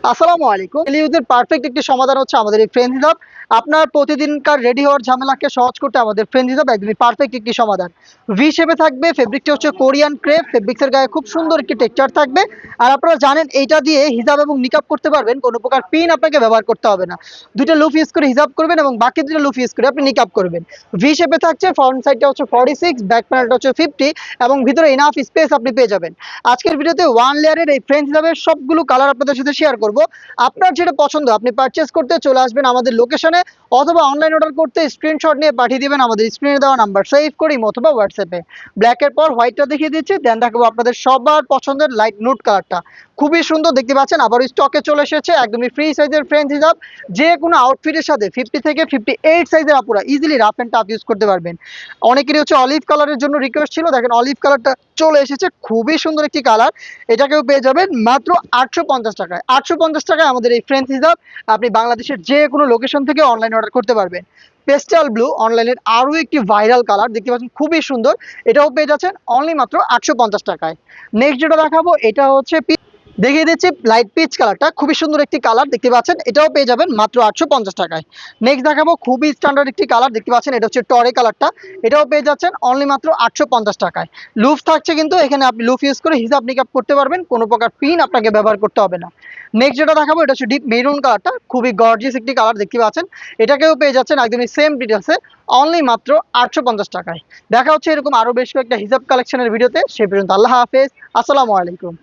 আসসালামু আলাইকুম। ডেইলি ইউজের পারফেক্ট একটি সমাধান হচ্ছে আমাদের এই ফ্রেন্ডস হিসাব। আপনার প্রতিদিনকার রেডি হওয়ার ঝামেলাকে সহজ করতে আমাদের ফ্রেন্ডস হিসাব একদমই পারফেক্ট একটি সমাধান। ভি শেপে থাকবে, ফেব্রিকটি হচ্ছে কোরিয়ান ক্রেপ, ফেব্রিক্সের গায়ে খুব সুন্দর একটি টেক্সচার থাকবে। আর আপনারা জানেন এইটা দিয়ে হিজাব এবং নিকাব করতে পারবেন, কোনো প্রকার পিন আপনাকে ব্যবহার করতে হবে না। দুইটা লুফ ইউজ করে হিজাব করবেন এবং বাকি দুটো লুফ ইউজ করে আপনি নিকাব করবেন। ভি শেপে থাকছে, ফ্রন্ট সাইডটা হচ্ছে 46, ব্যাক প্যানেলটা হচ্ছে 50 এবং ভিতরে ইনাফ স্পেস আপনি পেয়ে যাবেন। আজকের ভিডিওতে ওয়ান লেয়ারের এই ফ্রেন্ডস হিসাবের সবগুলো কালার আপনাদের সাথে শেয়ার করব। আপনার যেটা পছন্দ আপনি পারচেজ করতে চলে আসবেন আমাদের লোকেশনে, অথবা অনলাইন অর্ডার করতে স্ক্রিনশট নিয়ে পাঠিয়ে দিবেন আমাদের স্ক্রিনে দেওয়া নাম্বার সেভ করে অথবা হোয়াটসঅ্যাপে। ব্ল্যাকের পর হোয়াইটটা দেখিয়ে দিচ্ছি, দেন দেখাবো আপনাদের সবার পছন্দের লাইট নুট কালারটা। খুবই সুন্দর দেখতে পাচ্ছেন, আবার স্টকে চলে এসেছে একদমই ফ্রি সাইজের ফ্রেন্ডস হিসাব। যে কোনো আউটফিটের সাথে 50 থেকে 58 সাইজের আপুরা easily rough and tough use করতে পারবেন। অনেকেরই হচ্ছে অলিভ কালারের জন্য রিকোয়েস্ট ছিল, দেখেন অলিভ কালারটা চলে এসেছে, খুবই সুন্দর একটি কালার। এটাকেও পেয়ে যাবেন মাত্র 850 টাকায়। 850 টাকায় আমাদের এই ফ্রেন্ডস হিসাব আপনি বাংলাদেশের যে কোনো লোকেশন থেকে অনলাইন অর্ডার করতে পারবেন। পেস্টাল ব্লু অনলাইনের আরও একটি ভাইরাল কালার দেখতে পাচ্ছেন, খুবই সুন্দর। এটাও পেয়ে যাচ্ছেন অনলি মাত্র 850 টাকায়। নেক্সট যেটা দেখাবো এটা হচ্ছে দেখিয়ে দিচ্ছি লাইট পিচ কালারটা, খুবই সুন্দর একটি কালার দেখতে পাচ্ছেন, এটাও পেয়ে যাবেন মাত্র 850 টাকায়। নেক্সট দেখাবো খুবই স্ট্যান্ডার্ড একটি কালার দেখতে পাচ্ছেন, এটা হচ্ছে টরে কালারটা, এটাও পেয়ে যাচ্ছেন অনলি মাত্র 850 টাকায়। লুফ থাকছে কিন্তু এখানে, আপনি লুফ ইউজ করে হিসাব নিকাব করতে পারবেন, কোনো প্রকার পিন আপনাকে ব্যবহার করতে হবে না। নেক্সট যেটা দেখাবো এটা হচ্ছে ডিপ মেরুন কালারটা, খুবই গর্জিয়াস একটি কালার দেখতে পাচ্ছেন, এটাকেও পেয়ে যাচ্ছেন একদমই সেম ডিটেলসে অনলি মাত্র 850 টাকায়। দেখা হচ্ছে এরকম আরো বেশ কয়েকটা হিসাব কালেকশনের ভিডিওতে, সে পর্যন্ত আল্লাহ হাফেজ, আসসালামু আলাইকুম।